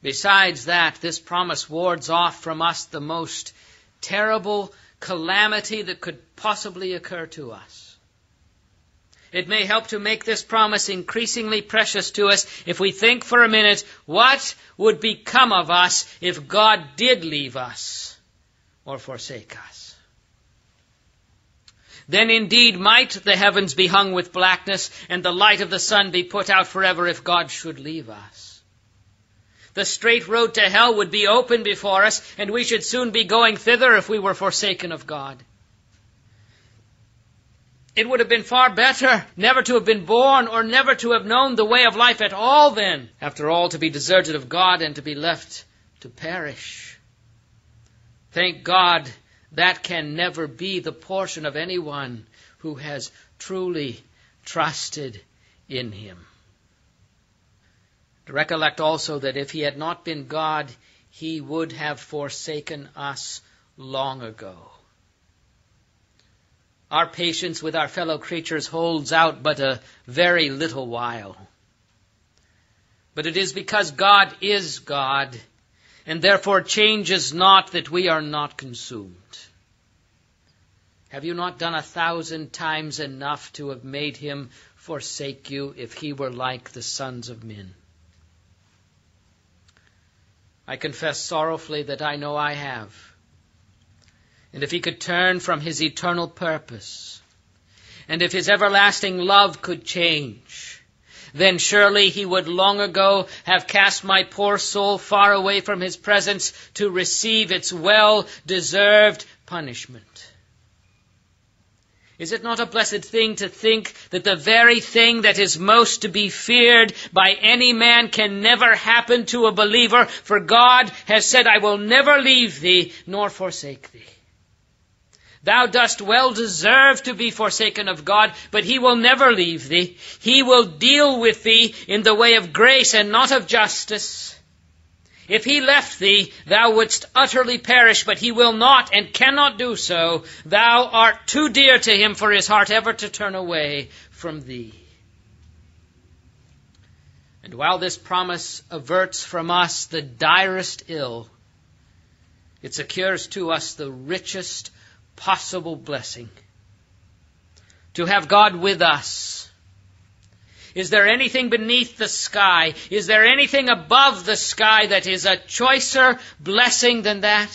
Besides that, this promise wards off from us the most terrible calamity that could possibly occur to us. It may help to make this promise increasingly precious to us if we think for a minute, what would become of us if God did leave us or forsake us? Then indeed might the heavens be hung with blackness, and the light of the sun be put out forever if God should leave us. The straight road to hell would be open before us, and we should soon be going thither if we were forsaken of God. It would have been far better never to have been born or never to have known the way of life at all then, after all, to be deserted of God and to be left to perish. Thank God that can never be the portion of anyone who has truly trusted in him. To recollect also that if he had not been God, he would have forsaken us long ago. Our patience with our fellow creatures holds out but a very little while. But it is because God is God, and therefore changes not, that we are not consumed. Have you not done 1,000 times enough to have made him forsake you if he were like the sons of men? I confess sorrowfully that I know I have. And if he could turn from his eternal purpose, and if his everlasting love could change, then surely he would long ago have cast my poor soul far away from his presence to receive its well-deserved punishment. Is it not a blessed thing to think that the very thing that is most to be feared by any man can never happen to a believer? For God has said, I will never leave thee nor forsake thee. Thou dost well deserve to be forsaken of God, but he will never leave thee. He will deal with thee in the way of grace and not of justice. If he left thee, thou wouldst utterly perish, but he will not and cannot do so. Thou art too dear to him for his heart ever to turn away from thee. And while this promise averts from us the direst ill, it secures to us the richest possible blessing. To have God with us. Is there anything beneath the sky? Is there anything above the sky that is a choicer blessing than that?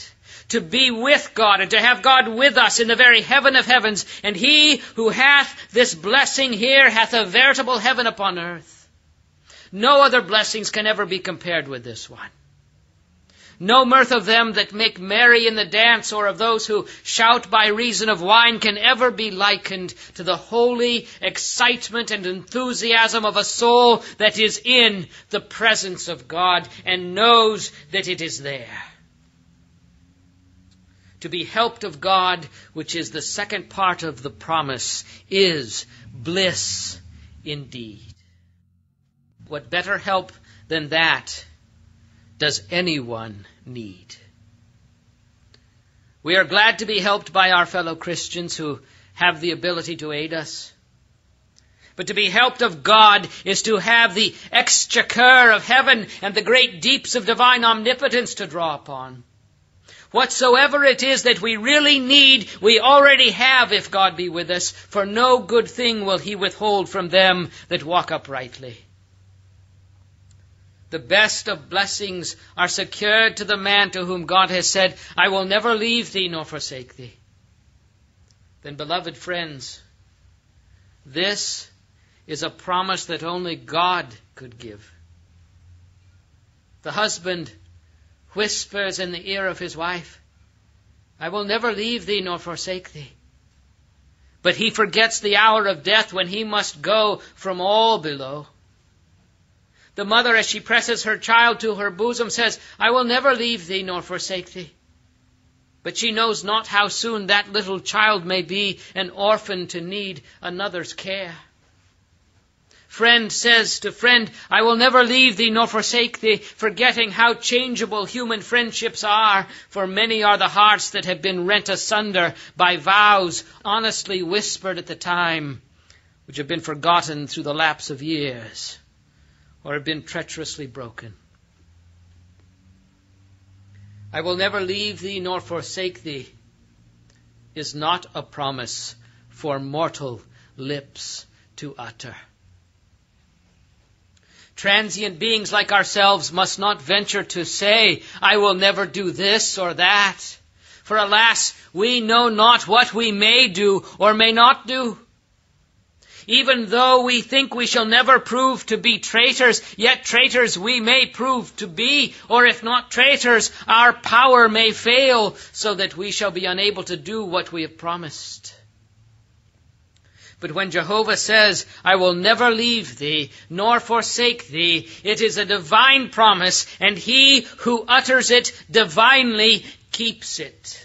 To be with God and to have God with us in the very heaven of heavens. And he who hath this blessing here hath a veritable heaven upon earth. No other blessings can ever be compared with this one. No mirth of them that make merry in the dance, or of those who shout by reason of wine, can ever be likened to the holy excitement and enthusiasm of a soul that is in the presence of God and knows that it is there. To be helped of God, which is the second part of the promise, is bliss indeed. What better help than that does anyone need? We are glad to be helped by our fellow Christians who have the ability to aid us. But to be helped of God is to have the exchequer of heaven and the great deeps of divine omnipotence to draw upon. Whatsoever it is that we really need, we already have if God be with us, for no good thing will he withhold from them that walk uprightly. The best of blessings are secured to the man to whom God has said, I will never leave thee nor forsake thee. Then, beloved friends, this is a promise that only God could give. The husband whispers in the ear of his wife, I will never leave thee nor forsake thee. But he forgets the hour of death when he must go from all below. The mother, as she presses her child to her bosom, says, I will never leave thee nor forsake thee. But she knows not how soon that little child may be an orphan to need another's care. Friend says to friend, I will never leave thee nor forsake thee, forgetting how changeable human friendships are, for many are the hearts that have been rent asunder by vows honestly whispered at the time, which have been forgotten through the lapse of years, or have been treacherously broken. I will never leave thee nor forsake thee, is not a promise for mortal lips to utter. Transient beings like ourselves must not venture to say, I will never do this or that. For alas, we know not what we may do or may not do. Even though we think we shall never prove to be traitors, yet traitors we may prove to be, or if not traitors, our power may fail, so that we shall be unable to do what we have promised. But when Jehovah says, I will never leave thee, nor forsake thee, it is a divine promise, and he who utters it divinely keeps it.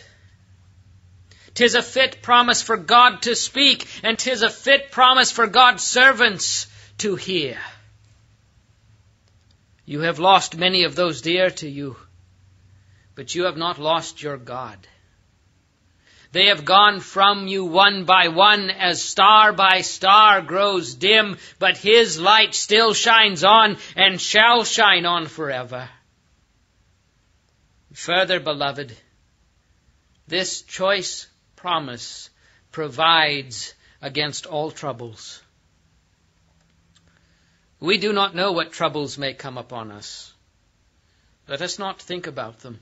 'Tis a fit promise for God to speak, and 'tis a fit promise for God's servants to hear. You have lost many of those dear to you, but you have not lost your God. They have gone from you one by one as star by star grows dim, but his light still shines on and shall shine on forever. Further, beloved, this choice promise provides against all troubles. We do not know what troubles may come upon us. Let us not think about them.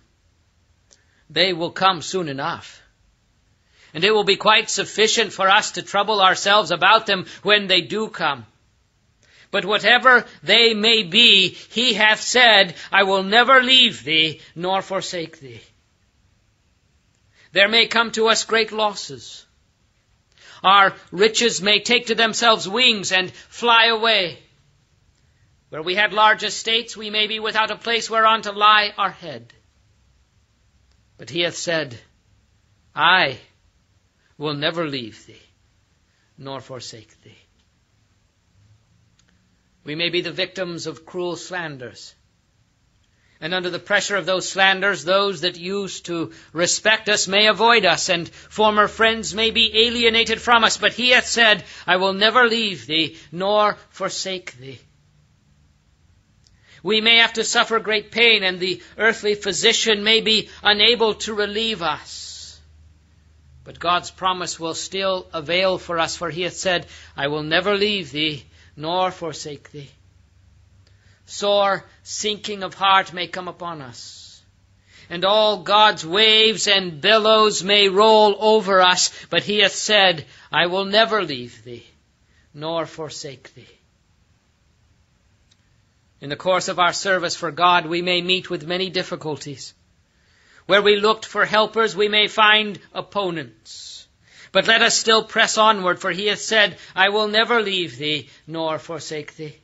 They will come soon enough. And it will be quite sufficient for us to trouble ourselves about them when they do come. But whatever they may be, he hath said, I will never leave thee nor forsake thee. There may come to us great losses. Our riches may take to themselves wings and fly away. Where we had large estates, we may be without a place whereon to lie our head. But he hath said, I will never leave thee, nor forsake thee. We may be the victims of cruel slanders. And under the pressure of those slanders, those that used to respect us may avoid us, and former friends may be alienated from us. But he hath said, I will never leave thee, nor forsake thee. We may have to suffer great pain, and the earthly physician may be unable to relieve us. But God's promise will still avail for us, for he hath said, I will never leave thee, nor forsake thee. Sore sinking of heart may come upon us, and all God's waves and billows may roll over us, but he hath said, I will never leave thee, nor forsake thee. In the course of our service for God, we may meet with many difficulties. Where we looked for helpers, we may find opponents. But let us still press onward, for he hath said, I will never leave thee, nor forsake thee.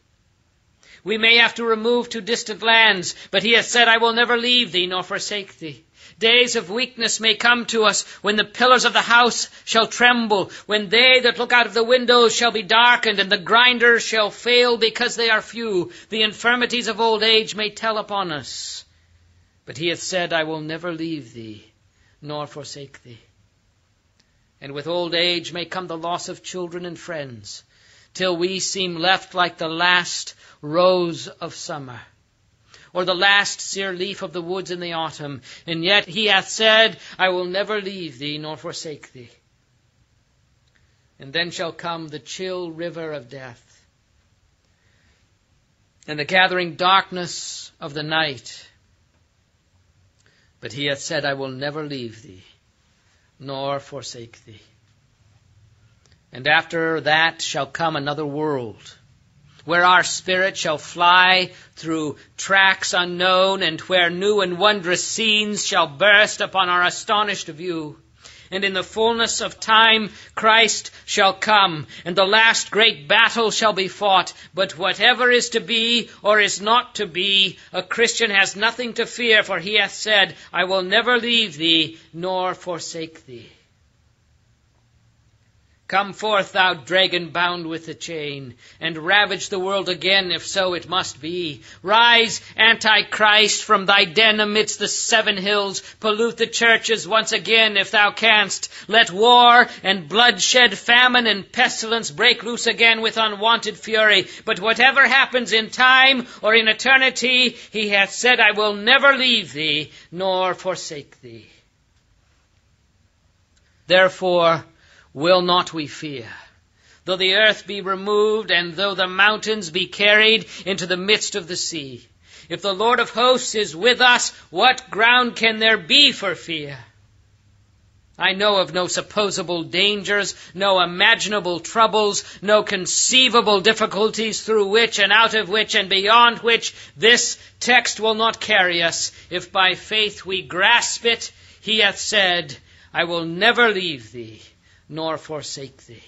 We may have to remove to distant lands, but he hath said, I will never leave thee, nor forsake thee. Days of weakness may come to us, when the pillars of the house shall tremble, when they that look out of the windows shall be darkened, and the grinders shall fail because they are few. The infirmities of old age may tell upon us. But he hath said, I will never leave thee, nor forsake thee. And with old age may come the loss of children and friends, till we seem left like the last rose of summer, or the last sere leaf of the woods in the autumn. And yet he hath said, I will never leave thee, nor forsake thee. And then shall come the chill river of death, and the gathering darkness of the night. But he hath said, I will never leave thee, nor forsake thee. And after that shall come another world, where our spirit shall fly through tracks unknown, and where new and wondrous scenes shall burst upon our astonished view. And in the fullness of time Christ shall come, and the last great battle shall be fought. But whatever is to be or is not to be, a Christian has nothing to fear, for he hath said, I will never leave thee, nor forsake thee. Come forth, thou dragon bound with a chain, and ravage the world again, if so it must be. Rise, Antichrist, from thy den amidst the 7 hills. Pollute the churches once again, if thou canst. Let war and bloodshed, famine and pestilence break loose again with unwonted fury. But whatever happens in time or in eternity, he hath said, I will never leave thee, nor forsake thee. Therefore, will not we fear, though the earth be removed, and though the mountains be carried into the midst of the sea? If the Lord of hosts is with us, what ground can there be for fear? I know of no supposable dangers, no imaginable troubles, no conceivable difficulties through which and out of which and beyond which this text will not carry us. If by faith we grasp it, he hath said, I will never leave thee, nor forsake thee.